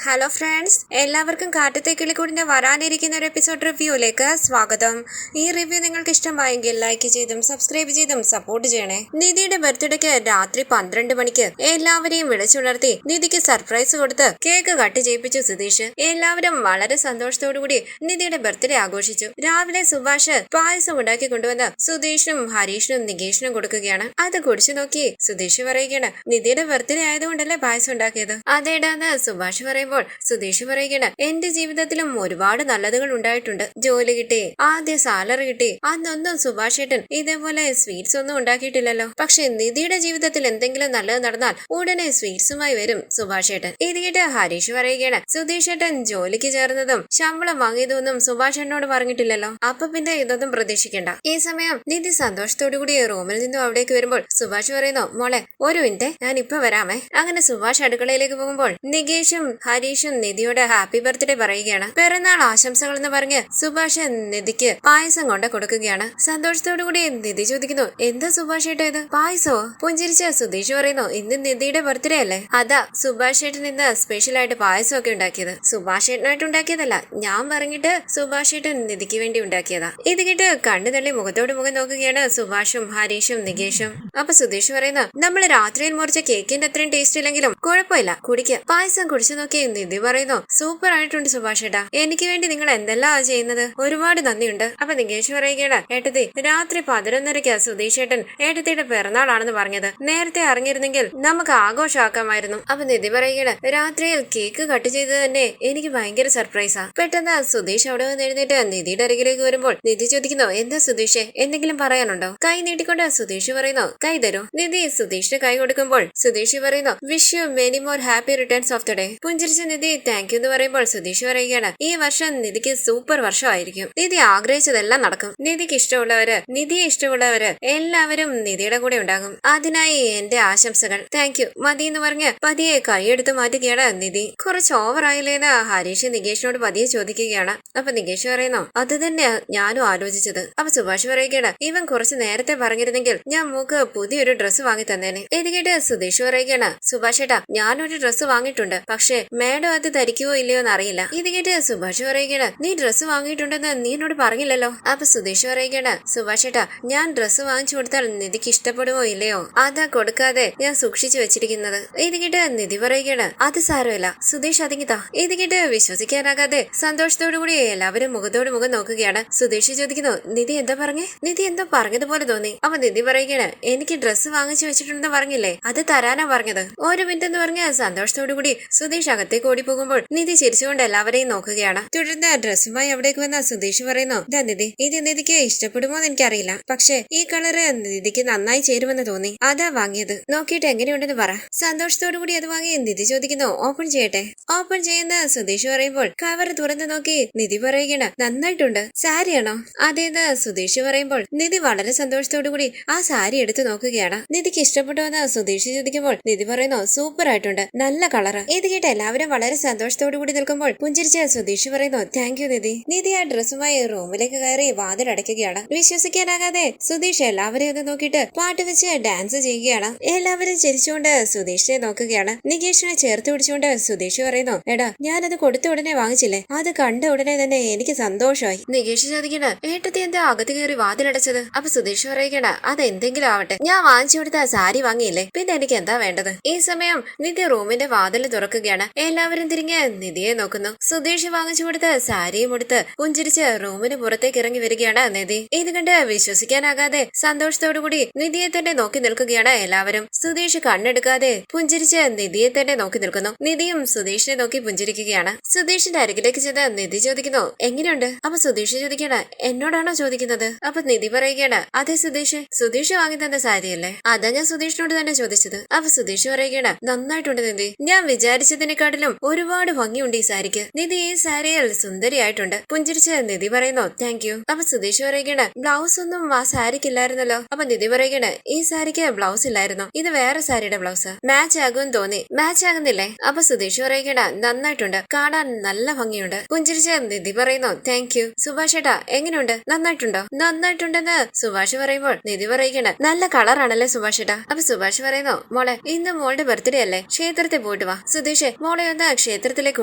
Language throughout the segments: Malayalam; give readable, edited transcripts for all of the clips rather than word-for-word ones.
ഹലോ ഫ്രണ്ട്സ്, എല്ലാവർക്കും കാറ്റത്തെ കിളിക്കൂടിന്റെ വരാനിരിക്കുന്ന ഒരു എപ്പിസോഡ് റിവ്യൂയിലേക്ക് സ്വാഗതം. ഈ റിവ്യൂ നിങ്ങൾക്ക് ഇഷ്ടമായെങ്കിൽ ലൈക്ക് ചെയ്തും സബ്സ്ക്രൈബ് ചെയ്തും സപ്പോർട്ട് ചെയ്യണേ. നിധിയുടെ ബർത്ത്ഡേക്ക് രാത്രി 12 മണിക്ക് എല്ലാവരെയും വിളിച്ചുണർത്തി നിധിക്ക് സർപ്രൈസ് കൊടുത്ത് കേക്ക് കട്ട് ചെയ്യിപ്പിച്ചു സുധീഷ്. എല്ലാവരും വളരെ സന്തോഷത്തോടുകൂടി നിധിയുടെ ബർത്ത്ഡേ ആഘോഷിച്ചു. രാവിലെ സുഭാഷ് പായസം ഉണ്ടാക്കി കൊണ്ടുവന്ന് സുധീഷിനും ഹരീഷിനും നികേഷിനും കൊടുക്കുകയാണ്. അത് കുടിച്ചു നോക്കി സുധീഷ് പറയുകയാണ്, നിധിയുടെ ബർത്ത്ഡേ ആയതുകൊണ്ടല്ലേ പായസം ഉണ്ടാക്കിയത്? അതേടാന്ന് സുഭാഷ് പറയുമ്പോൾ സുധീഷ് പറയുകയാണ്, എന്റെ ജീവിതത്തിലും ഒരുപാട് നല്ലതുകൾ ഉണ്ടായിട്ടുണ്ട്. ജോലി കിട്ടി, ആദ്യ സാലറി കിട്ടി. അന്നൊന്നും സുഭാഷ് ഏട്ടൻ ഇതേപോലെ സ്വീറ്റ്സ് ഒന്നും ഉണ്ടാക്കിയിട്ടില്ലല്ലോ. പക്ഷെ നിധിയുടെ ജീവിതത്തിൽ എന്തെങ്കിലും നല്ലത് നടന്നാൽ ഉടനെ സ്വീറ്റ്സുമായി വരും സുഭാഷ് ഏട്ടൻ. ഇത് കേട്ട് ഹരീഷ് പറയുകയാണ്, സുധീഷ് ഏട്ടൻ ജോലിക്ക് ചേർന്നതും ശമ്പളം വാങ്ങിയതൊന്നും സുഭാഷ് ഏട്ടനോട് പറഞ്ഞിട്ടില്ലല്ലോ. അപ്പൊ പിന്നെ ഇതൊന്നും പ്രതീക്ഷിക്കണ്ട. ഈ സമയം നിധി സന്തോഷത്തോടു കൂടി റൂമിൽ നിന്നും അവിടേക്ക് വരുമ്പോൾ സുഭാഷ് പറയുന്നു, മോളെ ഒരു മിനിറ്റ്, ഞാൻ ഇപ്പൊ വരാമേ. അങ്ങനെ സുഭാഷ് അടുക്കളയിലേക്ക് പോകുമ്പോൾ നികേഷും ഹരീഷും നിധിയോട് ഹാപ്പി ബർത്ത്ഡേ പറയുകയാണ്. പിറന്നാൾ ആശംസകൾ എന്ന് പറഞ്ഞ് സുഭാഷ് നിധിക്ക് പായസം കൊണ്ട് കൊടുക്കുകയാണ്. സന്തോഷത്തോടു കൂടി നിധി ചോദിക്കുന്നു, എന്താ സുഭാഷ് ഏട്ടാ ഇത്? പായസോ? പുഞ്ചിരിച്ച് സുധീഷ് പറയുന്നു, ഇന്ന് നിധിയുടെ ബർത്ത്ഡേ അല്ലേ, അതാ സുഭാഷ് ഏട്ടൻ ഇന്ന് സ്പെഷ്യൽ ആയിട്ട് പായസം ഒക്കെ ഉണ്ടാക്കിയത്. സുഭാഷ് ഏട്ടനായിട്ട് ഉണ്ടാക്കിയതല്ല, ഞാൻ പറഞ്ഞിട്ട് സുഭാഷ് ഏട്ടൻ നിധിക്ക് വേണ്ടി ഉണ്ടാക്കിയതാ. ഇത് കേട്ട് കണ്ണു തള്ളി മുഖത്തോട് മുഖം നോക്കുകയാണ് സുഭാഷും ഹരീഷും നികേഷും. അപ്പൊ സുധീഷ് പറയുന്നു, നമ്മൾ രാത്രിയിൽ മുറിച്ച കേക്കിന്റെ അത്രയും ടേസ്റ്റ് ഇല്ലെങ്കിലും കുഴപ്പമില്ല, കുടിക്കുക. പായസം കുടിച്ചു നോക്കി നിധി പറയുന്നു, സൂപ്പർ ആയിട്ടുണ്ട് സുഭാഷ് ഏട്ടാ, എനിക്ക് വേണ്ടി നിങ്ങൾ എന്തെല്ലാം ചെയ്യുന്നത്, ഒരുപാട് നന്ദിയുണ്ട്. അപ്പൊ നികേഷ് പറയുകയാണ്, ഏട്ടത്തി രാത്രി 11:30 സുധീഷ് ഏട്ടൻ ഏട്ടത്തിയുടെ പിറന്നാളാണെന്ന് പറഞ്ഞത്. നേരത്തെ അറിഞ്ഞിരുന്നെങ്കിൽ നമുക്ക് ആഘോഷമാക്കാമായിരുന്നു. അപ്പൊ നിധി പറയുകയാണ്, രാത്രിയിൽ കേക്ക് കട്ട് ചെയ്തത് തന്നെ എനിക്ക് ഭയങ്കര സർപ്രൈസാ. പെട്ടെന്ന് സുധീഷ് അവിടെ വന്ന് എഴുന്നേറ്റ് നിധിയുടെ അരികിലേക്ക് വരുമ്പോൾ നിധി ചോദിക്കുന്നു, എന്താ സുധീഷേ, എന്തെങ്കിലും പറയാനുണ്ടോ? കൈ നീട്ടിക്കൊണ്ട് സുധീഷ് പറയുന്നു, കൈ തരൂ. നിധി സുധീഷിന് കൈ കൊടുക്കുമ്പോൾ സുധീഷ് പറയുന്നു, wish you many more happy returns of the day. പുഞ്ചിരിച്ച നിധി താങ്ക് യു എന്ന് പറയുമ്പോൾ സുധീഷ് പറയുകയാണ്, ഈ വർഷം നിധിക്ക് സൂപ്പർ വർഷമായിരിക്കും. നിധി ആഗ്രഹിച്ചതെല്ലാം നടക്കും. നിധിക്ക് ഇഷ്ടമുള്ളവര്, നിധിയെ ഇഷ്ടമുള്ളവര് എല്ലാവരും നിധിയുടെ കൂടെ ഉണ്ടാകും. അതിനായി എന്റെ ആശംസകൾ. Thank you. മതി എന്ന് പറഞ്ഞ് പതിയെ കൈയെടുത്ത് മാറ്റുകയാണ് നിധി. കുറച്ച് ഓവർ ആയില്ലേന്ന് ഹരീഷ് നികേഷിനോട് പതിയെ ചോദിക്കുകയാണ്. അപ്പൊ നികേഷ് പറയുന്നു, അത് തന്നെയാ ഞാനും ആലോചിച്ചത്. അപ്പൊ സുഭാഷ് പറയുകയാണ്, ഇവൻ കുറച്ച് നേരത്തെ പറഞ്ഞിരുന്നെങ്കിൽ ഞാൻ മൂക്ക് പുതിയൊരു ഡ്രസ്സ് വാങ്ങി തന്നേനെ. ഇത് കേട്ട് സുധീഷ് പറയുകയാണ്, സുഭാഷ് ഏട്ടാ ഞാനൊരു ഡ്രസ്സ് വാങ്ങിയിട്ടുണ്ട്, പക്ഷെ മേഡം അത് ധരിക്കുവോ ഇല്ലയോ എന്ന് അറിയില്ല. ഇത് കേട്ട് സുഭാഷ് പറയുകയാണ്, നീ ഡ്രസ്സ് വാങ്ങിയിട്ടുണ്ടെന്ന് നീ എന്നോട് പറഞ്ഞില്ലല്ലോ. അപ്പൊ സുധീഷ് പറയുകയാണ്, സുഭാഷ് ഏട്ടാ ഞാൻ ഡ്രസ്സ് വാങ്ങിച്ചു കൊടുത്താൽ നിധിക്ക് ഇഷ്ടപ്പെടുമോ ഇല്ലയോ, അതാ കൊടുക്കാതെ ഞാൻ സൂക്ഷിച്ചു വെച്ചിരിക്കുന്നത്. ഇത് കേട്ട് നിധി പറയുകയാണ്, അത് സാരമില്ല സുധീഷ് അതിങ്ങിതാ. ഇത് കേട്ട് വിശ്വസിക്കാനാകാതെ സന്തോഷത്തോടു കൂടി എല്ലാവരും മുഖത്തോട് മുഖം നോക്കുകയാണ്. സുധീഷ് ചോദിക്കുന്നു, നിധി എന്താ പറഞ്ഞേ? നിധി എന്തോ പറഞ്ഞതുപോലെ തോന്നി. അപ്പൊ നിധി പറയുകയാണ്, എനിക്ക് ഡ്രസ്സ് വാങ്ങിച്ചു വെച്ചിട്ടുണ്ടെന്ന് പറഞ്ഞില്ലേ, അത് തരാനാ പറഞ്ഞത്. ഒരു മിനിറ്റ് എന്ന് പറഞ്ഞ സന്തോഷത്തോടു കൂടി സുധീഷ് അകത്തേക്ക് ഓടി പോകുമ്പോൾ നിധി ചിരിച്ചുകൊണ്ട് എല്ലാവരെയും നോക്കുകയാണ്. തുടർന്ന് ഡ്രസ്സുമായി അവിടേക്ക് വന്ന സുധീഷ് പറയുന്നു, നിധി ഇത് നിധിക്ക് ഇഷ്ടപ്പെടുമോ എന്ന് എനിക്കറിയില്ല, പക്ഷെ ഈ കളറ് നിധിക്ക് നന്നായി ചേരുമെന്ന് തോന്നി, അതാ വാങ്ങിയത്. നോക്കിയിട്ട് എങ്ങനെയുണ്ടെന്ന് പറ. സന്തോഷത്തോടു കൂടി അത് വാങ്ങി നിധി ചോദിക്കുന്നു, ഓപ്പൺ ചെയ്യട്ടെ? ഓപ്പൺ ചെയ്യുന്ന സുധീഷ് പറയുമ്പോൾ കവർ തുറന്നു നോക്കി നിധി പറയുകയാണ്, നന്നായിട്ടുണ്ട്. സാരിയാണോ? അതേന്ന് സുധീഷ് പറയുമ്പോൾ നിധി വളരെ സന്തോഷത്തോടു കൂടി ആ സാരി എടുത്തു നോക്കുകയാണ്. നിധിക്ക് ഇഷ്ടപ്പെട്ടോ എന്ന് സുധീഷ് ചോദിക്കുമ്പോൾ നിധി പറയുന്നു, സൂപ്പർ ആയിട്ടുണ്ട്, നല്ല കളറ്. ഇത് കേട്ട് എല്ലാവരും വളരെ സന്തോഷത്തോടു കൂടി നിൽക്കുമ്പോൾ പുഞ്ചിരിച്ച സുധീഷ് പറയുന്നു, താങ്ക് യു നിധി. നിധി ആ ഡ്രസ്സുമായി റൂമിലേക്ക് കയറി വാതിലടയ്ക്കുകയാണ്. വിശ്വസിക്കാനാകാതെ സുധീഷ് എല്ലാവരെയും ഒന്ന് നോക്കിയിട്ട് പാട്ട് വെച്ച് ഡാൻസ് ചെയ്യുകയാണ്. എല്ലാവരും ചിരിച്ചുകൊണ്ട് സുധീഷിനെ നോക്കുകയാണ്. നികേഷിനെ ചേർത്ത് പിടിച്ചുകൊണ്ട് സുധീഷ് പറയുന്നു, എടാ ഞാനത് കൊടുത്ത ഉടനെ വാങ്ങിച്ചില്ലേ, അത് കണ്ട ഉടനെ തന്നെ എനിക്ക് സന്തോഷമായി. നികേഷ് ചോദിക്കണ, ഏട്ടത്തി എന്താ അകത്ത് കയറി വാതിലടച്ചത്? അപ്പൊ സുധീഷ് പറയുകണ, അത് എന്തെങ്കിലും ആവട്ടെ, ഞാൻ വാങ്ങിച്ചു കൊടുത്ത സാരി വാങ്ങിയില്ലേ, പിന്നെ എനിക്ക് എന്താ വേണ്ടത്? ഈ സമയം നിധി റൂമിന്റെ വാതിൽ തുറക്കുകയാണ്. എല്ലാവരും തിരിഞ്ഞ് നിധിയെ നോക്കുന്നു. സുധീഷ് വാങ്ങിച്ചു കൊടുത്ത് സാരിയും എടുത്ത് പുഞ്ചിരിച്ച് റൂമിന് പുറത്തേക്ക് ഇറങ്ങി വരികയാണ് നിധി. ഇത് കണ്ട് വിശ്വസിക്കാനാകാതെ സന്തോഷത്തോടുകൂടി നിധിയെ തന്നെ നോക്കി നിൽക്കുകയാണ് എല്ലാവരും. സുധീഷ് കണ്ണെടുക്കാതെ പുഞ്ചിരിച്ച് നിധിയെ തന്നെ നോക്കി നിൽക്കുന്നു. നിധിയും സുധീഷിനെ നോക്കി പുഞ്ചിരിക്കുകയാണ്. സുധീഷിന്റെ അരികിലേക്ക് ചെന്ന് നിധി ചോദിക്കുന്നു, എങ്ങനെയുണ്ട്? അപ്പൊ സുധീഷ് ചോദിക്കണ, എന്നോടാണോ ചോദിക്കുന്നത്? അപ്പൊ നിധി പറയുകയാണ്, അതെ സുധീഷ് വാങ്ങി തന്ന സാരിയല്ലേ, അതാ ഞാൻ സുധീഷിനോട് തന്നെ ചോദിച്ചത്. അപ്പൊ സുധീഷ് പറയുകയാണ്, നന്നായിട്ടുണ്ട് നിധി, ഞാൻ വിചാരിച്ചതിനെക്കാട്ടിലും ഒരുപാട് ഭംഗിയുണ്ട് ഈ സാരിക്ക്. നിധി ഈ സാരിയിൽ സുന്ദരിയായിട്ടുണ്ട്. പുഞ്ചിരിച്ച് നിധി പറയുന്നു, താങ്ക് യു. അപ്പൊ സുധീഷ് പറയുകയാണ്, ബ്ലൗസ് ഒന്നും ആ സാരിക്ക് ഇല്ലായിരുന്നല്ലോ. അപ്പൊ നിധി പറയുകയാണ്, ഈ സാരിക്ക് ബ്ലൗസ് ഇല്ലായിരുന്നു, ഇത് വേറെ സാരിയുടെ ബ്ലൗസ്, മാച്ച് ആകുമെന്ന് തോന്നി. മാച്ച് ആകുന്നില്ലേ? അപ്പൊ സുധീഷ് പറയുകയാണ്, നന്നായിട്ടുണ്ട്, കാണാൻ നല്ല ഭംഗിയുണ്ട്. പുഞ്ചിരിച്ച് നിധി പറയുന്നു, താങ്ക് യു. സുഭാഷ് ഏട്ടാ എങ്ങനെയുണ്ട്, നന്നായിട്ടുണ്ടോ? നന്നായിട്ടുണ്ടെന്ന് സുഭാഷ് പറയുമ്പോൾ നിധി പറയുകയാണ്, നല്ല കളറാണല്ലേ സുഭാഷ് ഏട്ടാ. അപ്പൊ സുഭാഷ് പറയുന്നു, മോളെ ഇന്ന് മോളുടെ ബർത്ത്ഡേ അല്ലേ, ക്ഷേത്രത്തിൽ പോയിട്ട് വാ. സുധീഷ് മോളെ ഒന്ന് ക്ഷേത്രത്തിലേക്ക്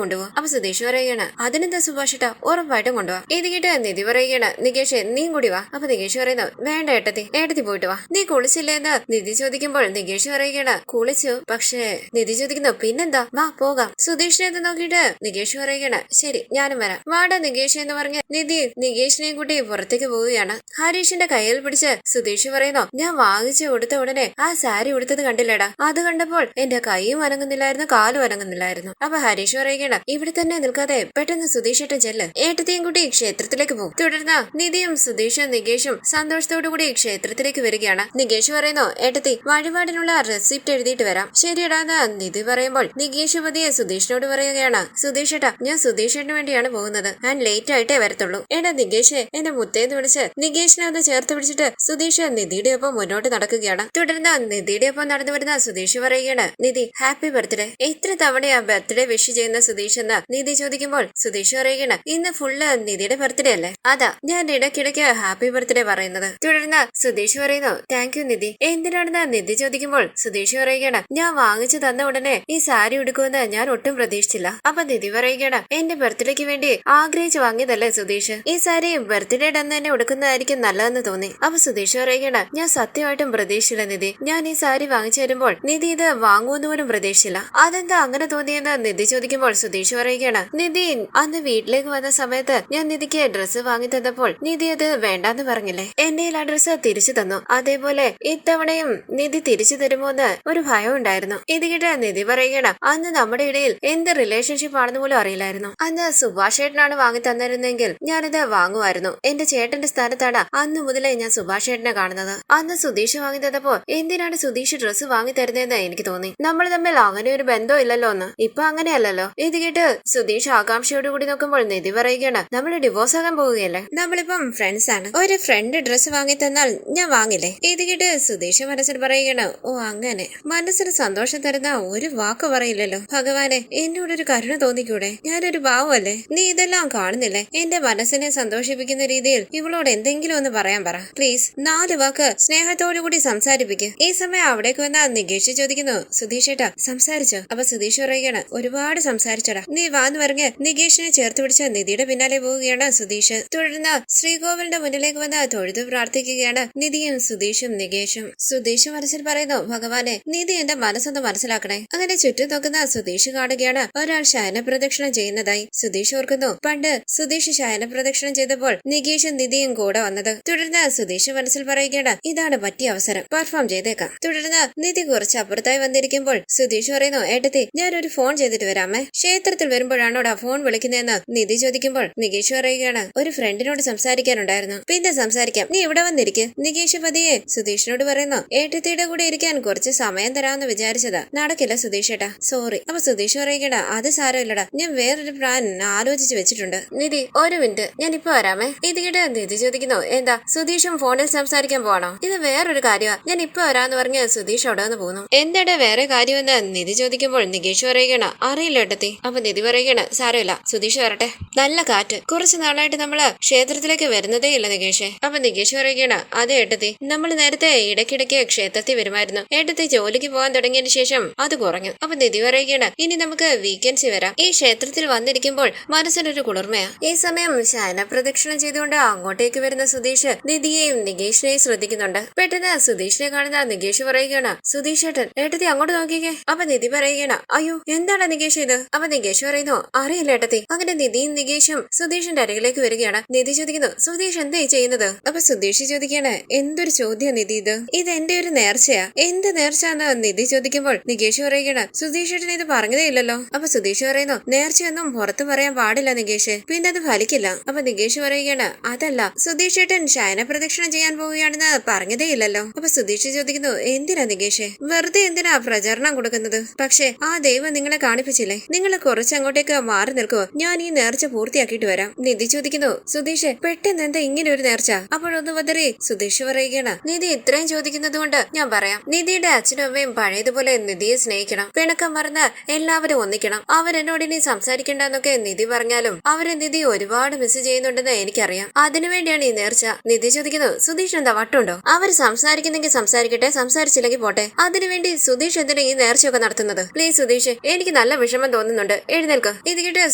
കൊണ്ടുപോകും. അപ്പൊ സുധീഷ് പറയുകയാണ് അതിനെന്താ സുഭാഷിട്ടാ, ഉറപ്പായിട്ടും കൊണ്ടുപോവാ. ഇത് കേട്ട് നിധി പറയുകയാണ് നികേഷ് നീയും കൂടി വാ. അപ്പൊ നികേഷ് പറയുന്നു വേണ്ട ഏട്ടത്തി പോയിട്ട് വാ. നീ കുളിച്ചില്ലേ എന്ന് നിധി ചോദിക്കുമ്പോൾ നികേഷ് പറയുകയാണ് കുളിച്ചു, പക്ഷേ നിധി ചോദിക്കുന്നു പിന്നെന്താ, വാ പോകാം. സുധീഷിനെ നോക്കിയിട്ട് നികേഷ് പറയുകയാണ് ശരി ഞാനും വരാം. വാട നികേഷ് എന്ന് പറഞ്ഞ് നിധി നികേഷിനെയും കൂട്ടി പുറത്തേക്ക് പോവുകയാണ്. ഹരീഷിന്റെ കയ്യിൽ പിടിച്ച് സുധീഷ് പറയുന്നു ഞാൻ വാങ്ങിച്ചു കൊടുത്ത ഉടനെ ആ സാരി ഉടുത്തത് കണ്ടില്ലടാ, അത് കണ്ടപ്പോൾ എന്റെ കൈയും അനങ്ങുന്നില്ലായിരുന്നു കാലും അനങ്ങുന്നില്ലായിരുന്നു. അപ്പൊ ഹരീഷ് പറയുകയാണ് ഇവിടെ തന്നെ നിൽക്കാതെ പെട്ടെന്ന് സുധീഷ് ഏട്ടൻ ചെല്ല്, ഏട്ടത്തെയും കൂട്ടി ക്ഷേത്രത്തിലേക്ക് പോകും. തുടർന്ന് നിധിയും സുധീഷും നികേഷും സന്തോഷത്തോടു കൂടി ക്ഷേത്രത്തിലേക്ക് വരികയാണ്. നികേഷ് പറയുന്നു ഏട്ടത്തി വഴിപാടിനുള്ള റെസിപ്റ്റ് എഴുതിയിട്ട് വരാം. ശരിയടാന്ന് നിധി പറയുമ്പോൾ നികേഷ് പതിയെ സുധീഷിനോട് പറയുകയാണ് സുധീഷ് ഏട്ടാ ഞാൻ സുധീഷ് ഏട്ടന് വേണ്ടിയാണ് പോകുന്നത്, ഞാൻ ലേറ്റ് ആയിട്ടേ വരത്തുള്ളൂ. എടാ നികേഷ് എന്റെ മുത്തേന്ന് വിളിച്ച് നികേഷിനെ ഒന്ന് ചേർത്ത് പിടിച്ചിട്ട് സുധീഷ് നിധിയുടെ ഒപ്പം മുന്നോട്ട് നടക്കുകയാണ്. തുടർന്ന് നിധിയുടെ ഒപ്പം നടന്നു വരുന്ന സുധീഷ് പറയുകയാണ് നിധി ഹാപ്പി ബർത്ത്ഡേ. എത്ര തവണയാ ബർത്ത്ഡേ വിഷ് ചെയ്യുന്ന സുധീഷ് എന്ന് നിധി ചോദിക്കുമ്പോൾ സുധീഷ് പറയുകയാണ് ഇന്ന് ഫുള്ള് നിധിയുടെ ബർത്ത്ഡേ അല്ലേ, അതാ ഞാൻ ഇടയ്ക്കിടയ്ക്ക് ഹാപ്പി ബർത്ത്ഡേ പറയുന്നത്. തുടർന്ന് സുധീഷ് പറയുന്നു താങ്ക് യു നിധി. എന്തിനാണെന്ന് നിധി ചോദിക്കുമ്പോൾ സുധീഷ് പറയുകയാണ് ഞാൻ വാങ്ങിച്ചു തന്ന ഉടനെ ഈ സാരി ഉടുക്കുമെന്ന് ഞാൻ ഒട്ടും പ്രതീക്ഷിച്ചില്ല. അപ്പൊ നിധി പറയുകയാണ് എന്റെ ബർത്ത്ഡേക്ക് വേണ്ടി ആഗ്രഹിച്ചു വാങ്ങിയതല്ലേ സുധീഷ്, ഈ സാരി ബർത്ത്ഡേ അന്ന് തന്നെ ഉടുക്കുന്നതായിരിക്കും നല്ലതെന്ന് തോന്നി. അപ്പൊ സുധീഷ് പറയുകയാണ് ഞാൻ സത്യമായിട്ടും പ്രതീക്ഷിച്ചില്ല നിധി, ഞാൻ ഈ സാരി വാങ്ങിച്ചു തരുമ്പോൾ നിധി ഇത് വാങ്ങുമെന്ന് പോലും പ്രതീക്ഷിച്ചില്ല. അതെന്താ അങ്ങനെ തോന്നിയെന്ന് നിധി ചോദിക്കുമ്പോൾ സുധീഷ് പറയുകയാണ് നിധി അന്ന് വീട്ടിലേക്ക് വന്ന സമയത്ത് ഞാൻ നിധിക്ക് ഡ്രസ്സ് വാങ്ങി തന്നപ്പോൾ നിധി അത് വേണ്ടാന്ന് പറഞ്ഞില്ലേ, എന്റെ ആ ഡ്രസ്സ് തിരിച്ചു തന്നു. അതേപോലെ ഇത്തവണയും നിധി തിരിച്ചു തരുമോ എന്ന് ഒരു ഭയം ഉണ്ടായിരുന്നു. ഇത് കേട്ട് നിധി പറയുകയാണ് അന്ന് നമ്മുടെ ഇടയിൽ എന്ത് റിലേഷൻഷിപ്പ് ആണെന്ന് പോലും അറിയില്ലായിരുന്നു. അന്ന് സുഭാഷ് ഏട്ടനാണ് വാങ്ങി തന്നിരുന്നെങ്കിൽ ഞാനിത് വാങ്ങുമായിരുന്നു. എന്റെ ചേട്ടന്റെ സ്ഥാനത്താണ് അന്ന് മുതലേ ഞാൻ സുഭാഷ് ഏട്ടനെ കാണുന്നത്. അന്ന് സുധീഷ് വാങ്ങി തന്നപ്പോ എന്തിനാണ് സുധീഷ് ഡ്രസ്സ് വാങ്ങി തരുന്നതെന്ന് എനിക്ക് തോന്നി. നമ്മൾ തമ്മിൽ അങ്ങനെ ഒരു ബന്ധം ഇല്ലല്ലോ എന്ന്. ഇപ്പൊ അങ്ങനെയല്ലല്ലോ. ഇത് കേട്ട് സുധീഷ് ആകാംക്ഷയോടുകൂടി നോക്കുമ്പോൾ നിധി പറയുകയാണ് നമ്മൾ ഡിവോഴ്സ് ആകാൻ പോവുകയല്ലേ, നമ്മളിപ്പം ഫ്രണ്ട്സ് ആണ്, ഒരു ഫ്രണ്ട് ഡ്രസ്സ് വാങ്ങി തന്നാൽ ഞാൻ വാങ്ങില്ലേ. ഇത് കേട്ട് സുധീഷ് മനസ്സിൽ പറയുകയാണ് ഓ അങ്ങനെ, മനസ്സിന് സന്തോഷം തരുന്ന ഒരു വാക്ക് പറയില്ലല്ലോ ഭഗവാനെ, എന്നോടൊരു കരുണ തോന്നിക്കൂടെ, ഞാനൊരു പാവമല്ലേ, നീ ഇതെല്ലാം കാണുന്നില്ലേ, എന്റെ മനസ്സിനെ സന്തോഷിപ്പിക്കുന്ന രീതിയിൽ ഇവളോട് എന്തെങ്കിലും ഒന്ന് പറയാൻ പറ പ്ലീസ്, 4 വാക്ക് സ്നേഹത്തോടു കൂടി സംസാരിപ്പിക്കും. ഈ സമയം അവിടേക്ക് വന്ന നികേഷ് ചോദിക്കുന്നു സുധീഷ് ഏട്ടാ സംസാരിച്ചോ. അപ്പൊ സുധീഷ് പറയുകയാണ് ഒരുപാട് സംസാരിച്ചടാ, നീ വാന്ന് പറഞ്ഞ് നികേഷിനെ ചേർത്ത് പിടിച്ച് നിധിയുടെ പിന്നാലെ പോവുകയാണ് സുധീഷ്. തുടർന്ന് ശ്രീകോവിലിന്റെ മുന്നിലേക്ക് വന്ന് തൊഴുതു പ്രാർത്ഥിക്കുകയാണ് നിധിയും സുധീഷും നികേഷും. സുധീഷ് മനസ്സിൽ പറയുന്നു ഭഗവാനെ നിധി എന്റെ മനസ്സൊന്ന് മനസ്സിലാക്കണേ. അങ്ങനെ ചുറ്റും നോക്കുന്ന സുധീഷ് കാണുകയാണ് ഒരാൾ ശയന പ്രദക്ഷിണം ചെയ്യുന്നതായി. സുധീഷ് ഓർക്കുന്നു പണ്ട് സുധീഷ് ശയന പ്രദക്ഷിണം ചെയ്തപ്പോൾ നികേഷും നിധിയും കൂടെ വന്നത്. തുടർന്ന് സുധീഷ് മനസ്സിൽ പറയുകയാണ് ഇതാണ് പറ്റിയ അവസരം, പെർഫോം ചെയ്തേക്കാം. തുടർന്ന് നിധി കുറച്ച് അപ്പുറത്തായി വന്നിരിക്കുമ്പോൾ സുധീഷ് പറയുന്നു ഏട്ടത്തി ഞാനൊരു ഫോൺ ചെയ്തിട്ട് വരാമേ, ക്ഷേത്രത്തിൽ വരുമ്പോഴാണോടാ ഫോൺ വിളിക്കുന്നതെന്ന് നിധി ചോദിക്കുമ്പോൾ നികേഷ് പറയുകയാണ് ഒരു ഫ്രണ്ടിനോട് സംസാരിക്കാനുണ്ടായിരുന്നു, പിന്നെ സംസാരിക്കാം, നീ ഇവിടെ വന്നിരിക്കും. നികേഷ് പതിയെ സുധീഷിനോട് പറയുന്നു ഏട്ടത്തിയുടെ കൂടെ ഇരിക്കാൻ കുറച്ച് സമയം തരാമെന്ന് വിചാരിച്ചതാ, നടക്കില്ല സുധീഷ് ഏട്ടാ സോറി. അപ്പൊ സുധീഷ് പറയുകടാ അത് സാരമില്ലടാ, ഞാൻ വേറൊരു പ്ലാൻ ആലോചിച്ച് വെച്ചിട്ടുണ്ട്. നിധി ഒരു മിനിറ്റ് ഞാൻ ഇപ്പൊ വരാമേ. ഇത് കേട്ട് നിധി ചോദിക്കുന്നു എന്താ സുധീഷും ഫോണിൽ സംസാരിക്കാൻ പോവാണോ, ഇത് വേറൊരു കാര്യമാ, ഞാൻ ഇപ്പൊ വരാന്ന് പറഞ്ഞ് സുധീഷ് അവിടെ നിന്ന് പോകുന്നു. എന്താണ് വേറെ കാര്യമെന്ന് നിധി ചോദിക്കുമ്പോൾ നികേഷ് പറയുകയാണ് അറിയില്ല ഏട്ടത്തി. അപ്പൊ നിധി പറയുകയാണ് സാരമില്ല സുധീഷ് വരട്ടെ, നല്ല കാറ്റ്, കുറച്ച് നാളായിട്ട് നമ്മള് ക്ഷേത്രത്തിലേക്ക് വരുന്നതേ ഇല്ല നികേഷേ. അപ്പൊ നികേഷ് പറയുകയാണ് അതെ ഏട്ടത്തി, നമ്മൾ നേരത്തെ ഇടയ്ക്കിടയ്ക്ക് ക്ഷേത്രത്തിൽ വരുമായിരുന്നു, ഏട്ടത്തി ജോലിക്ക് പോകാൻ തുടങ്ങിയതിന് ശേഷം അത് കുറഞ്ഞു. അപ്പൊ നിധി പറയുകയാണ് ഇനി നമുക്ക് വീക്കെൻഡ്സ് വരാം, ഈ ക്ഷേത്രത്തിൽ വന്നിരിക്കുമ്പോൾ മനസ്സിനൊരു കുളിർമയാ. ഈ സമയം ശയന പ്രദക്ഷിണം ചെയ്തുകൊണ്ട് അങ്ങോട്ടേക്ക് വരുന്ന സുധീഷ് നിധിയെയും നികേഷിനെയും ശ്രദ്ധിക്കുന്നുണ്ട്. പെട്ടെന്ന് സുധീഷിനെ കാണുന്ന നികേഷ് പറയുകയാണ് സുധീഷ് ഏട്ടൻ ഏട്ടത്തി അങ്ങോട്ട് നോക്കിക്കേ. അപ്പൊ നിധി പറയുകയാണ് അയ്യോ എന്താണ് നികേഷ് ഇത്. അപ്പൊ നികേഷ് പറയുന്നു അറിയില്ല ഏട്ടത്തി. അങ്ങനെ നിധിയും നികേഷും സുധീഷിന്റെ അരികിലേക്ക് വരികയാണ്. നിധി ചോദിക്കുന്നു സുധീഷ് എന്തായി ചെയ്യുന്നത്. അപ്പൊ സുധീഷ് ചോദിക്കുകയാണ് എന്തൊരു ചോദ്യം നിധി, ഇത് എന്റെ ഒരു നേർച്ചയാ, എന്ത് നേർച്ചയാന്ന് നിധി ചോദിക്കുമ്പോൾ നികേഷ് പറയുകയാണ് സുധീഷ് ഏട്ടൻ ഇത് പറഞ്ഞതേ ഇല്ലല്ലോ. അപ്പൊ സുധീഷ് പറയുന്നു നേർച്ചയൊന്നും പുറത്തു പറയാൻ പാടില്ല നികേഷ്, പിന്നെ അത് ഫലിക്കില്ല. അപ്പൊ നികേഷ് പറയുകയാണ് അതല്ല സുധീഷ് ഏട്ടൻ ശയന പ്രദക്ഷിണം ചെയ്യാൻ പോവുകയാണെന്ന് പറഞ്ഞതേ ഇല്ലല്ലോ. അപ്പൊ സുധീഷ് ചോദിക്കുന്നു എന്തിനാ നികേഷ്, വെറുതെ എന്തിനാ പ്രചരണം കൊടുക്കുന്നത്. പക്ഷേ ആ ദൈവം നിങ്ങളെ കാണിപ്പിച്ചില്ലേ, നിങ്ങൾ കുറച്ച് അങ്ങോട്ടേക്ക് മാറി നിൽക്കുവോ, ഞാൻ ഈ നേർച്ച പൂർത്തിയാക്കിയിട്ട് വരാം. നിധി ചോദിക്കുന്നു സുധീഷ് പെട്ടെന്ന് എന്താ ഇങ്ങനെ ഒരു നേർച്ച. അപ്പോഴൊന്ന് വതറി സുധീഷ് പറയുകയാണ് നിധി ഇത്രയും ചോദിക്കുന്നത് കൊണ്ട് ഞാൻ പറയാം, നിധിയുടെ അച്ഛനും അമ്മയും പഴയതുപോലെ നിധിയെ സ്നേഹിക്കണം, പിണക്കം മറന്ന് എല്ലാവരും ഒന്നിക്കണം, അവരെന്നോട് ഇനി സംസാരിക്കണ്ടെന്നൊക്കെ നിധി പറഞ്ഞാലും അവരെ നിധി ഒരുപാട് മിസ് ചെയ്യുന്നുണ്ടെന്ന് എനിക്കറിയാം, അതിനുവേണ്ടിയാണ് ഈ നേർച്ച. നിധി ചോദിക്കുന്നു സുധീഷ് എന്താ വട്ടുണ്ടോ, അവർ സംസാരിക്കുന്നെങ്കിൽ സംസാരിക്കട്ടെ, സംസാരിച്ചില്ലെങ്കിൽ പോട്ടെ, അതിനുവേണ്ടി സുധീഷ് എന്തിനാ ഈ നേർച്ചയൊക്കെ നടത്തുന്നത്. പ്ലീസ് സുധീഷ് എനിക്ക് എനിക്ക് നല്ല വിഷമം തോന്നുന്നുണ്ട്, എഴുന്നേൽക്ക്. ഇത് കേട്ട്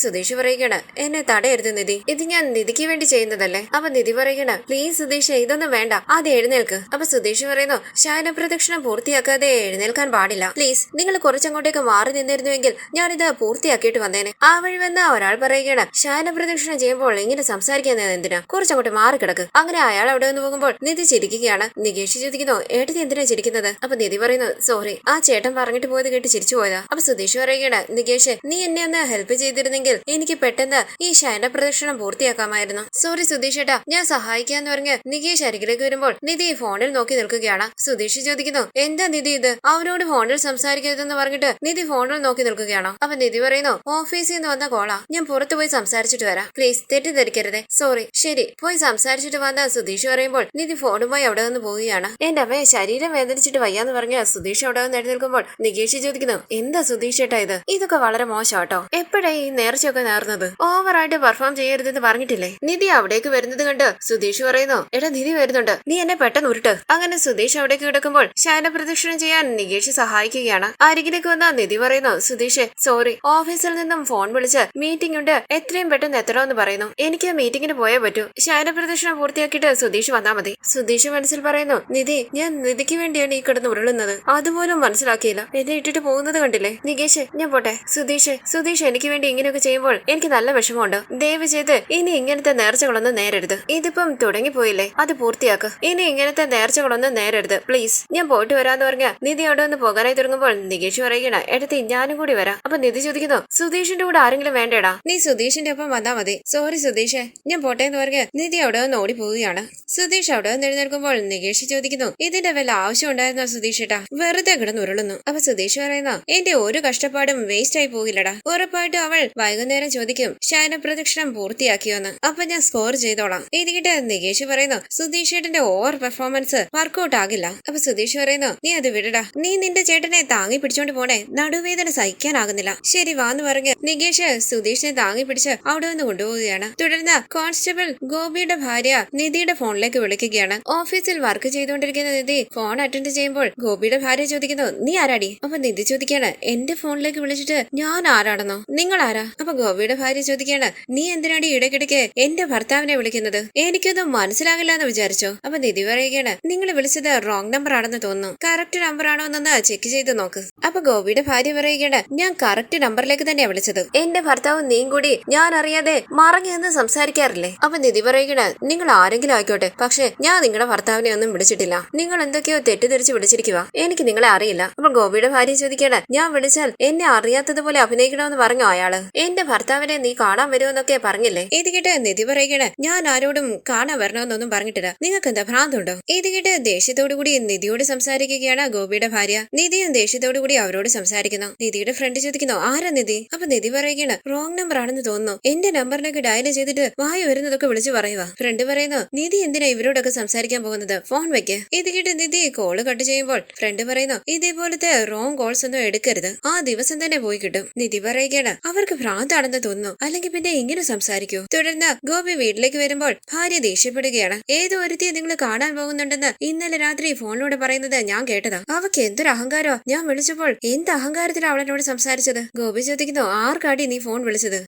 സുധീഷ് പറയുകയാണ്, എന്നെ തടയരുത് നിധി, ഇത് ഞാൻ നിധിക്ക് വേണ്ടി ചെയ്യുന്നതല്ലേ. അപ്പൊ നിധി പറയുകയാണ്, പ്ലീസ് സുധീഷ്, ഇതൊന്നും വേണ്ട, ആദ്യം എഴുന്നേൽക്ക്. അപ്പൊ സുധീഷ് പറയുന്നു, ശയന പ്രദക്ഷിണം പൂർത്തിയാക്കാതെ എഴുന്നേൽക്കാൻ പാടില്ല, പ്ലീസ് നിങ്ങൾ കുറച്ചങ്ങോട്ടേക്ക് മാറി നിന്നിരുന്നുവെങ്കിൽ ഞാനിത് പൂർത്തിയാക്കിയിട്ട് വന്നേനെ. ആ വഴി വന്ന ഒരാൾ പറയുകയാണ്, ശയന പ്രദക്ഷിണം ചെയ്യുമ്പോൾ ഇങ്ങനെ സംസാരിക്കുന്നത് എന്തിനാ, കുറച്ചങ്ങോട്ട് മാറിക്കിടക്ക്. അങ്ങനെ അയാൾ അവിടെ നിന്ന് പോകുമ്പോൾ നിധി ചിരിക്കുകയാണ്. നികേഷ് ചോദിക്കുന്നു, ഏട്ടത്തി എന്തിനാ ചിരിക്കുന്നത്? അപ്പൊ നിധി പറയുന്നു, സോറി, ആ ചേട്ടൻ പറഞ്ഞിട്ട് പോയത് കേട്ട് ചിരിച്ചു പോയതാ. അപ്പൊ സുധീഷ് പറയുകയാണ്, നികേഷ്, നീ എന്നെ ഒന്ന് ഹെൽപ്പ് ചെയ്തിരുന്നെങ്കിൽ എനിക്ക് പെട്ടെന്ന് ഈ ശയന പ്രദക്ഷിണം പൂർത്തിയാക്കാമായിരുന്നു. സോറി സുധീഷ് ഏട്ടാ, ഞാൻ സഹായിക്കാന്ന് പറഞ്ഞ് നികേഷ് അരികിലേക്ക് വരുമ്പോൾ നിധി ഫോണിൽ നോക്കി നിൽക്കുകയാണ്. സുധീഷ് ചോദിക്കുന്നു, എന്താ നിധി ഇത്, അവരോട് ഫോണിൽ സംസാരിക്കരുതെന്ന് പറഞ്ഞിട്ട് നിധി ഫോണിൽ നോക്കി നിൽക്കുകയാണോ? അപ്പൊ നിധി പറയുന്നു, ഓഫീസിൽ നിന്ന് വന്ന കോളാ, ഞാൻ പുറത്തു പോയി സംസാരിച്ചിട്ട് വരാം, പ്ലീസ് തെറ്റിദ്ധരിക്കരുതേ, സോറി. ശരി, പോയി സംസാരിച്ചിട്ട് വന്ന സുധീഷ് പറയുമ്പോൾ നിധി ഫോണുമായി അവിടെ നിന്ന് പോവുകയാണ്. എന്റെ അമ്മയെ ശരീരം വേദനിച്ചിട്ട് വയ്യാന്ന് പറഞ്ഞ സുധീഷ് അവിടെ നിന്ന് എഴുന്നേൽക്കുമ്പോൾ നികേഷ് ചോദിക്കുന്നു, എന്താ സുധീഷ് ഏട്ടാ ഇത്, ഇതൊക്കെ വളരെ മോശമാട്ടോ, എപ്പോഴായി ഈ നേർച്ചയൊക്കെ നേർന്നത്, ഓവറായിട്ട് പെർഫോം ചെയ്യരുതെന്ന് പറഞ്ഞിട്ടില്ലേ? നിധി അവിടേക്ക് വരുന്നത് കണ്ട് സുധീഷ് പറയുന്നു, എടാ നിധി വരുന്നുണ്ട്, നീ എന്നെ പെട്ടെന്ന് ഉരുട്ട്. അങ്ങനെ സുധീഷ് അവിടേക്ക് കിടക്കുമ്പോൾ ശയന പ്രദക്ഷിണം ചെയ്യാൻ നികേഷ് സഹായിക്കുകയാണ്. അരികിലേക്ക് വന്ന നിധി പറയുന്നു, സുധീഷ് സോറി, ഓഫീസിൽ നിന്നും ഫോൺ വിളിച്ച് മീറ്റിംഗ് ഉണ്ട്, എത്രയും പെട്ടെന്ന് എത്തണമെന്ന് പറയുന്നു, എനിക്ക് മീറ്റിംഗിന് പോയേ പറ്റൂ, ശയന പ്രദക്ഷിണം പൂർത്തിയാക്കിയിട്ട് സുധീഷ് വന്നാ മതി. സുധീഷ് മനസ്സിൽ പറയുന്നു, നിധി, ഞാൻ നിധിക്ക് വേണ്ടിയാണ് ഈ കിടന്ന് ഉരുളുന്നത്, അതുപോലും മനസ്സിലാക്കിയില്ല, എന്നെ ഇട്ടിട്ട് പോകുന്നത് കണ്ടില്ലേ. നികേഷ്, ഞാൻ പോട്ടെ. സുധീഷ് എനിക്ക് വേണ്ടി ഇങ്ങനെയൊക്കെ ചെയ്യുമ്പോൾ എനിക്ക് നല്ല വിഷമമുണ്ട്, ദയവ് ചെയ്ത് ഇനി ഇങ്ങനത്തെ നേർച്ചകളൊന്നും നേരരുത്, ഇതിപ്പം തുടങ്ങിപ്പോയില്ലേ, അത് പൂർത്തിയാക്ക്, ഇനി ഇങ്ങനത്തെ നേർച്ചകളൊന്നും നേരരുത് പ്ലീസ്, ഞാൻ പോയിട്ട് വരാന്ന് പറഞ്ഞ നിധി അവിടെ ഒന്ന് പോകാനായി തുടങ്ങുമ്പോൾ നികേഷ് പറയുകയാണ്, എടുത്ത് ഞാനും കൂടി വരാം. അപ്പൊ നിധി ചോദിക്കുന്നു, സുധീഷിന്റെ കൂടെ ആരെങ്കിലും വേണ്ടേടാ, നീ സുധീഷിന്റെ ഒപ്പം വന്നാ മതി. സോറി സുധീഷ്, ഞാൻ പോട്ടെ എന്ന് പറഞ്ഞ് നിധി അവിടെ നിന്ന് ഓടി പോവുകയാണ്. സുധീഷ് അവിടെ നിന്ന് എഴുന്നേൽക്കുമ്പോൾ നികേഷ് ചോദിക്കുന്നു, ഇതിന്റെ വല്ല ആവശ്യം ഉണ്ടായിരുന്നോ സുധീഷ് ഏട്ടാ, വെറുതെ കിടന്ന് ഉരുളുന്നു. അപ്പൊ സുധീഷ് പറയുന്ന, എന്റെ ഒരു കഷ്ടപ്പാടും വേസ്റ്റ് ആയി പോകില്ലടാ, ഉറപ്പായിട്ടും അവൾ വൈകുന്നേരം ചോദിക്കും ശയന പ്രദക്ഷിണം പൂർത്തിയാക്കിയോന്ന്, അപ്പൊ ഞാൻ സ്കോർ ചെയ്തോളാം. ഇതിക്കിട്ട് നികേഷ് പറയുന്നു, സുധീഷ് ഏട്ടന്റെ ഓവർ പെർഫോമൻസ് വർക്ക്ഔട്ട് ആകില്ല. അപ്പൊ സുധീഷ് പറയുന്നു, നീ അത് വിടടാ, നീ നിന്റെ ചേട്ടനെ താങ്ങി പിടിച്ചോണ്ട് പോണേ, നടുവേദന സഹിക്കാനാകുന്നില്ല. ശരി വാന്ന് പറഞ്ഞ് നികേഷ് സുധീഷിനെ താങ്ങി പിടിച്ച് അവിടെ നിന്ന് കൊണ്ടുപോവുകയാണ്. തുടർന്ന് കോൺസ്റ്റബിൾ ഗോപിയുടെ ഭാര്യ നിധിയുടെ ഫോണിലേക്ക് വിളിക്കുകയാണ്. ഓഫീസിൽ വർക്ക് ചെയ്തുകൊണ്ടിരിക്കുന്ന നിധി ഫോൺ അറ്റൻഡ് ചെയ്യുമ്പോൾ ഗോപിയുടെ ഭാര്യ ചോദിക്കുന്നു, നീ ആരാടി? അപ്പൊ നിധി ചോദിക്കാണ്, എന്റെ ഫോണിലേക്ക് വിളിച്ചിട്ട് ഞാൻ ആരാണെന്നോ, നിങ്ങൾ ആരാ? അപ്പൊ ഗോപിയുടെ ഭാര്യ ചോദിക്കാണ്, നീ എന്തിനാടി ഇടയ്ക്കിടയ്ക്ക് എന്റെ ഭർത്താവിനെ വിളിക്കുന്നത്, എനിക്കൊന്നും മനസ്സിലാകില്ല എന്ന് വിചാരിച്ചോ? അപ്പൊ നിധി പറയുകയാണ്, നിങ്ങൾ വിളിച്ചത് റോങ് നമ്പർ ആണെന്ന് തോന്നുന്നു, കറക്റ്റ് നമ്പർ ആണോ എന്നൊന്ന് ചെക്ക് ചെയ്ത് നോക്ക്. അപ്പൊ ഗോപിയുടെ ഭാര്യ പറയുകയാണ്, ഞാൻ കറക്റ്റ് നമ്പറിലേക്ക് തന്നെയാ വിളിച്ചത്, എന്റെ ഭർത്താവ് നീയും കൂടി ഞാൻ അറിയാതെ മറങ്ങി സംസാരിക്കാറില്ലേ? അപ്പൊ നിധി പറയുകയാണ്, നിങ്ങൾ ആരെങ്കിലും ആയിക്കോട്ടെ, പക്ഷെ ഞാൻ നിങ്ങളുടെ ഭർത്താവിനെ ഒന്നും വിളിച്ചിട്ടില്ല, നിങ്ങൾ എന്തൊക്കെയോ തെറ്റിദ്ധരിച്ച് വിളിച്ചിരിക്കുക, എനിക്ക് നിങ്ങളെ അറിയില്ല. അപ്പൊ ഗോപിയുടെ ഭാര്യ ചോദിക്കാണ്, ഞാൻ വിളിച്ചാൽ എന്നെ അറിയാത്തതുപോലെ അഭിനയിക്കണമെന്ന് പറഞ്ഞോ അയാള്, എന്റെ ഭർത്താവിനെ നീ കാണാൻ വരുമെന്നൊക്കെ പറഞ്ഞില്ലേ? ഇത് കേട്ട് നിധി പറയുകയാണ്, ഞാൻ ആരോടും കാണാൻ വരണമെന്നൊന്നും പറഞ്ഞിട്ടില്ല, നിങ്ങൾക്ക് എന്താ ഭ്രാന്തുണ്ടോ? ഇത് കേട്ട് ദേഷ്യത്തോടുകൂടി നിധിയോട് സംസാരിക്കുകയാണ് ഗോപിയുടെ ഭാര്യ. നിധിയും ദേഷ്യത്തോടുകൂടി അവരോട് സംസാരിക്കുന്നു. നിധിയുടെ ഫ്രണ്ട് ചോദിക്കുന്നു, ആരാ നിധി? അപ്പൊ നിധി പറയുകയാണ്, റോങ് നമ്പർ ആണെന്ന് തോന്നുന്നു, എന്റെ നമ്പറിലേക്ക് ഡയൽ ചെയ്തിട്ട് വായി വരുന്നതൊക്കെ വിളിച്ചു പറയുക. ഫ്രണ്ട് പറയുന്നു, നിധി എന്തിനാ ഇവരോടൊക്കെ സംസാരിക്കാൻ പോകുന്നത്, ഫോൺ വെക്ക്. ഇത് കേട്ട് നിധി കോള് കട്ട് ചെയ്യുമ്പോൾ ഫ്രണ്ട് പറയുന്നു, ഇതേപോലത്തെ റോങ് കോൾസ് ഒന്നും എടുക്കരുത്, ആ ദിവസം തന്നെ പോയി കിട്ടും. നിധി പറയുകയാണ്, അവർക്ക് ഭ്രാന്താണെന്ന് തോന്നുന്നു, അല്ലെങ്കിൽ പിന്നെ ഇങ്ങനെ സംസാരിക്കൂ. തുടർന്ന് ഗോപി വീട്ടിലേക്ക് വരുമ്പോൾ ഭാര്യ ദേഷ്യപ്പെടുകയാണ്. ഏതോ ഒരുത്തിയെ നിങ്ങൾ കാണാൻ പോകുന്നുണ്ടെന്ന് ഇന്നലെ രാത്രി ഫോണിലൂടെ പറയുന്നത് ഞാൻ കേട്ടതാ, അവക്ക് എന്തൊരു അഹങ്കാരോ, ഞാൻ വിളിച്ചപ്പോൾ എന്ത് അഹങ്കാരത്തിലാണ് അവളെന്നോട് സംസാരിച്ചത്? ഗോപി ചോദിക്കുന്നു, ആർക്കാടി നീ ഫോൺ വിളിച്ചത്?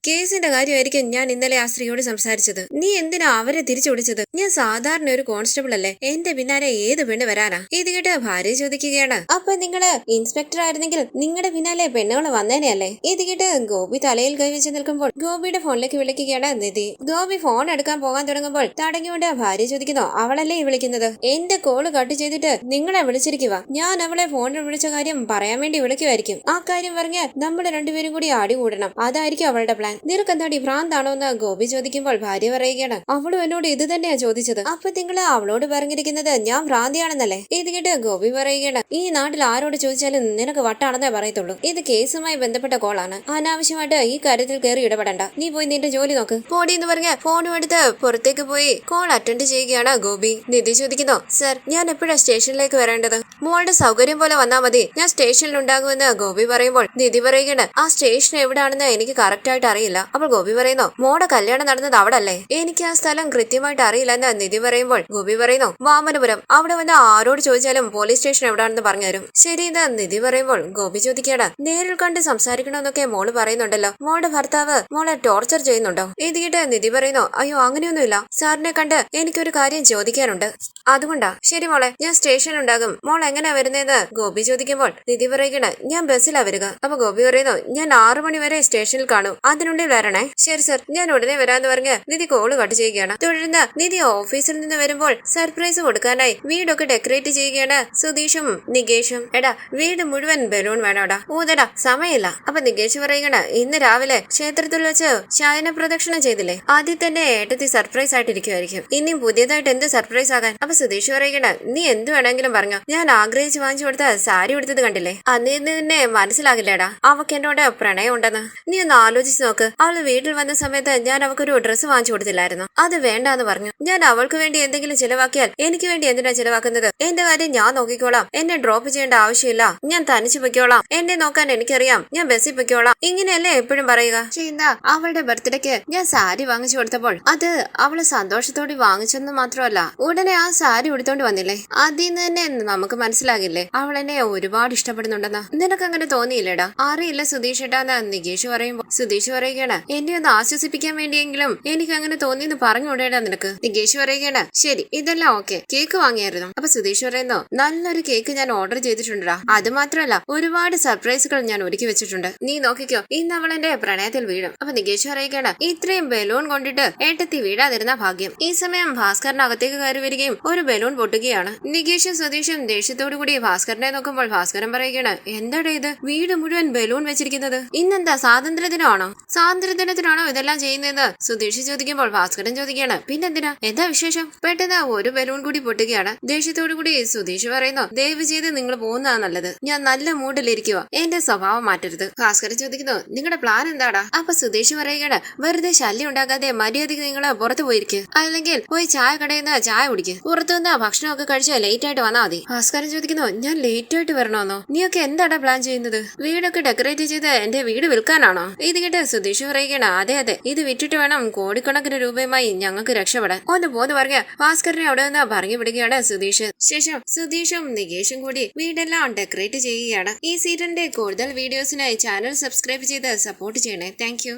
കേസിന്റെ കാര്യമായിരിക്കും ഞാൻ ഇന്നലെ ആ സ്ത്രീയോട് സംസാരിച്ചത്, നീ എന്തിനാ അവരെ തിരിച്ചു വിളിച്ചത്? ഞാൻ സാധാരണ ഒരു കോൺസ്റ്റബിൾ അല്ലേ, എന്റെ പിന്നാലെ ഏത് പെണ്ണ് വരാനാ? ഇത് കേട്ട് ഭാര്യ ചോദിക്കുകയാണ്, അപ്പൊ നിങ്ങള് ഇൻസ്പെക്ടർ ആയിരുന്നെങ്കിൽ നിങ്ങളുടെ പിന്നാലെ പെണ്ണുകള് വന്നേനെ അല്ലേ? ഇത് കേട്ട് ഗോപി തലയിൽ കൈവച്ച് നിൽക്കുമ്പോൾ ഗോപിയുടെ ഫോണിലേക്ക് വിളിക്കുകയാണ് നിധി. ഗോപി ഫോൺ എടുക്കാൻ പോകാൻ തുടങ്ങുമ്പോൾ തടഞ്ഞുകൊണ്ട് ഭാര്യ ചോദിക്കുന്നു, അവളല്ലേ ഈ വിളിക്കുന്നത്? എന്റെ കോള് കട്ട് ചെയ്തിട്ട് നിങ്ങളെ വിളിച്ചിരിക്കുക, ഞാൻ അവളെ ഫോണിൽ വിളിച്ച കാര്യം പറയാൻ വേണ്ടി വിളിക്കുമായിരിക്കും, ആ കാര്യം പറഞ്ഞ് നമ്മൾ രണ്ടുപേരും കൂടി ആടി കൂടണം, അതായിരിക്കും അവളുടെ പ്ലാൻ. നിനക്കെന്താടി ഭ്രാന്താണോ എന്ന് ഗോപി ചോദിക്കുമ്പോൾ ഭാര്യ പറയുകയാണ്, അവളും എന്നോട് ഇത് തന്നെയാ ചോദിച്ചത്, അപ്പൊ നിങ്ങള് അവളോട് പറഞ്ഞിരിക്കുന്നത് ഞാൻ ഭ്രാന്തിയാണെന്നല്ലേ? ഇത് കേട്ട് ഗോപി പറയുകയാണ്, ഈ നാട്ടിൽ ആരോട് ചോദിച്ചാലും നിനക്ക് വട്ടാണെന്നേ പറയത്തുള്ളൂ, ഇത് കേസുമായി ബന്ധപ്പെട്ട കോളാണ്, അനാവശ്യമായിട്ട് ഈ കാര്യത്തിൽ കയറി ഇടപെടണ്ട, നീ പോയി നിന്റെ ജോലി നോക്ക്, പോടി എന്ന് പറഞ്ഞ ഫോണും എടുത്ത് പുറത്തേക്ക് പോയി കോൾ അറ്റൻഡ് ചെയ്യുകയാണ് ഗോപി. നിധി ചോദിക്കുന്നു, സർ ഞാൻ എപ്പോഴാ സ്റ്റേഷനിലേക്ക് വരേണ്ടത്? മോളുടെ സൗകര്യം പോലെ വന്നാ മതി, ഞാൻ സ്റ്റേഷനിൽ ഉണ്ടാകുമെന്ന് ഗോപി പറയുമ്പോൾ നിധി പറയുകയാണ്, ആ സ്റ്റേഷൻ എവിടാണെന്ന് എനിക്ക് കറക്റ്റ് ആയിട്ട് അറിയില്ല. അപ്പോൾ ഗോപി പറയുന്നു, മോടെ കല്യാണം നടന്നത് അവിടെ അല്ലേ? എനിക്ക് ആ സ്ഥലം കൃത്യമായിട്ട് അറിയില്ല എന്ന് നിധി പറയുമ്പോൾ ഗോപി പറയുന്നു, വാമനപുരം, അവിടെ വന്ന് ആരോട് ചോദിച്ചാലും പോലീസ് സ്റ്റേഷൻ എവിടാണെന്ന് പറഞ്ഞുതരും. ശരി എന്ന് നിധി പറയുമ്പോൾ ഗോപി ചോദിക്കുകയാണ്, നേരിൽ കണ്ട് സംസാരിക്കണമെന്നൊക്കെ മോള് പറയുന്നുണ്ടല്ലോ. മോളുടെ ഭർത്താവ് മോളെ ടോർച്ചർ ചെയ്യുന്നുണ്ടോ? ഇത് കേട്ട് നിധി പറയുന്നു, അയ്യോ അങ്ങനെയൊന്നുമില്ല. സാറിനെ കണ്ട് എനിക്കൊരു കാര്യം ചോദിക്കാനുണ്ട്, അതുകൊണ്ടാ. ശരി മോളെ, ഞാൻ സ്റ്റേഷനിലുണ്ടാകും. മോൾ എങ്ങനെയാ വരുന്നതെന്ന് ഗോപി ചോദിക്കുമ്പോൾ നിധി പറയുകയാണ്, ഞാൻ ബസ്സിലാ വരിക. അപ്പൊ ഗോപി പറയുന്നു, ഞാൻ 6 മണി വരെ സ്റ്റേഷനിൽ കാണും, അതിനുള്ളിൽ വരണേ. ശരി സർ, ഞാൻ ഉടനെ വരാന്ന് പറഞ്ഞ് നിധി കോള് കട്ട് ചെയ്യുകയാണ്. തുടർന്ന് നിധി ഓഫീസിൽ നിന്ന് വരുമ്പോൾ സർപ്രൈസ് കൊടുക്കാനായി വീടൊക്കെ ഡെക്കറേറ്റ് ചെയ്യുകയാണ് സുധീഷും നികേഷും. എടാ, വീട് മുഴുവൻ ബലൂൺ വേണോടാ, ഊതടാ, സമയമില്ല. അപ്പൊ നികേഷ് പറയുകയാണ്, ഇന്ന് രാവിലെ ക്ഷേത്രത്തിൽ വെച്ച് ശയന പ്രദക്ഷിണം ചെയ്തില്ലേ, ആദ്യം തന്നെ ഏട്ടത്തി സർപ്രൈസ് ആയിട്ടിരിക്കുമായിരിക്കും. ഇനിയും പുതിയതായിട്ട് എന്ത് സർപ്രൈസ് ആകാൻ? അപ്പൊ സുധീഷ് പറയുകയാണ്, നീ എന്ത് വേണമെങ്കിലും പറഞ്ഞോ, ഞാൻ ആഗ്രഹിച്ച് വാങ്ങിച്ചു കൊടുത്ത സാരി കൊടുത്തത് കണ്ടില്ലേ, അന്ന് നിന്നെ മനസ്സിലാകില്ലേടാ അവക്ക് എന്നോട് പ്രണയം ഉണ്ടെന്ന്. നീ ഒന്ന് ആലോചിച്ച് നോക്ക്. അവള് വീട്ടിൽ വന്ന സമയത്ത് ഞാൻ അവക്കൊരു ഡ്രസ്സ് വാങ്ങിച്ചു കൊടുത്തില്ലായിരുന്നു, അത് വേണ്ടാന്ന് പറഞ്ഞു. ഞാൻ അവൾക്ക് വേണ്ടി എന്തെങ്കിലും ചിലവാക്കിയാൽ എനിക്ക് വേണ്ടി എന്തിനാ ചിലവാക്കുന്നത്? എന്റെ കാര്യം ഞാൻ നോക്കിക്കോളാം, എന്നെ ഡ്രോപ്പ് ചെയ്യേണ്ട ആവശ്യമില്ല, ഞാൻ തനിച്ചു പൊയ്ക്കോളാം, എന്നെ നോക്കാൻ എനിക്കറിയാം, ഞാൻ ബസ്സിൽ പൊയ്ക്കോളാം, ഇങ്ങനെയല്ലേ എപ്പോഴും പറയുക. ചെയ്യുന്ന അവളുടെ ബർത്ത്ഡേക്ക് ഞാൻ സാരി വാങ്ങിച്ചു കൊടുത്തപ്പോൾ അത് അവള് സന്തോഷത്തോടെ വാങ്ങിച്ചെന്ന് മാത്രമല്ല, ഉടനെ ആ സാരി ഉടുത്തോണ്ട് വന്നില്ലേ, അതിൽ നിന്ന് തന്നെ നമുക്ക് മനസ്സിലാകില്ലേ അവൾ എന്നെ ഒരുപാട് ഇഷ്ടപ്പെടുന്നുണ്ടെന്ന്. നിനക്ക് അങ്ങനെ തോന്നിയില്ലേടാ? അറിയില്ല സുധീഷ് ഏട്ടാന്ന് നികേഷ് പറയുമ്പോൾ സുധീഷ് പറയുകയാണ്, എന്നെ ഒന്ന് ആശ്വസിപ്പിക്കാൻ വേണ്ടിയെങ്കിലും എനിക്ക് അങ്ങനെ തോന്നിയെന്ന് പറഞ്ഞുകൂടേടാ നിനക്ക്. നികേഷ് പറയുകയാണ്, ശരി ഇതെല്ലാം ഓക്കെ, കേക്ക് വാങ്ങിയായിരുന്നു. അപ്പൊ സുധീഷ് പറയുന്നു, നല്ലൊരു കേക്ക് ഞാൻ ഓർഡർ ചെയ്തിട്ടുണ്ടാ, അത് മാത്രമല്ല ഒരുപാട് സർപ്രൈസുകൾ ഞാൻ ഒരുക്കി വെച്ചിട്ടുണ്ട്, നീ നോക്കിക്കോ, ഇന്ന് അവൾ എന്റെ പ്രണയത്തിൽ വീഴും. അപ്പൊ നികേഷ് പറയുകയാണ്, ഇത്രയും ബലൂൺ കൊണ്ടിട്ട് ഏട്ടത്തി വീഴാതിരുന്ന ഭാഗ്യം. ഈ സമയം ഭാസ്കറിനകത്തേക്ക് കയറി വരികയും ഒരു ബലൂൺ പൊട്ടുകയാണ്. നികേഷും സതീഷും ദേഷ്യത്തോടു കൂടി ഭാസ്കരനെ നോക്കുമ്പോൾ ഭാസ്കരൻ പറയുകയാണ്, എന്താടാ ഇത്, വീട് മുഴുവൻ ബലൂൺ വെച്ചിരിക്കുന്നത്, ഇന്നെന്താ സ്വാതന്ത്ര്യദിനമാണോ? സ്വാതന്ത്ര്യദിനത്തിനാണോ ഇതെല്ലാം ചെയ്യുന്നതെന്ന് സുധീഷ് ചോദിക്കുമ്പോൾ ഭാസ്കരൻ ചോദിക്കുകയാണ്, പിന്നെന്തിനാ, എന്താ വിശേഷം? പെട്ടെന്ന് ഒരു ബലൂൺ കൂടി പൊട്ടുകയാണ്. ദേഷ്യത്തോടു കൂടി സുധീഷ് പറയുന്നു, ദയവ് ചെയ്ത് നിങ്ങൾ പോകുന്നതാ നല്ലത്, ഞാൻ നല്ല മൂഡിലിരിക്കുക, എന്റെ സ്വഭാവം മാറ്റരുത്. ഭാസ്കരൻ ചോദിക്കുന്നു, നിങ്ങളുടെ പ്ലാൻ എന്താടാ? അപ്പൊ സുധീഷ് പറയുകയാണ്, വെറുതെ ശല്യം ഉണ്ടാകാതെ മര്യാദയ്ക്ക് നിങ്ങൾ പുറത്തു പോയിരിക്കുക, അല്ലെങ്കിൽ പോയി ചായ കടയിൽ നിന്ന് ചായ കുടിക്കുക, പുറത്തുനിന്ന് ഭക്ഷണമൊക്കെ കഴിച്ച് ലേറ്റ് ആയിട്ട് വന്നാൽ മതി. ഭാസ്കരൻ ചോദിക്കുന്നു, ഞാൻ ലേറ്റ് ആയിട്ട് വരണമെന്നോ? നീയൊക്കെ എന്താടാ പ്ലാൻ ചെയ്യുന്നത്? വീടൊക്കെ ഡെക്കറേറ്റ് ചെയ്ത് എന്റെ വീട് വിൽക്കാനാണോ? ഇത് കേട്ട് സുധീഷ് പറയുകയാണ്, അതെ അതെ, ഇത് വിറ്റിട്ട് വേണം കോടിക്കണക്കിന് രൂപയുമായി ഞങ്ങൾക്ക് രക്ഷപ്പെടാൻ. ഒന്ന് പോന്ന് പറഞ്ഞ ഭാസ്കരനെ അവിടെ നിന്ന് പറഞ്ഞു വിടുകയാണ് സുധീഷ്. ശേഷം സുധീഷും നികേഷും കൂടി വീടെല്ലാം ഡെക്കറേറ്റ് ചെയ്യുകയാണ്. ഈ സീരിയലിന്റെ കൂടുതൽ വീഡിയോസിനായി ചാനൽ സബ്സ്ക്രൈബ് ചെയ്ത് സപ്പോർട്ട് ചെയ്യണേ. താങ്ക്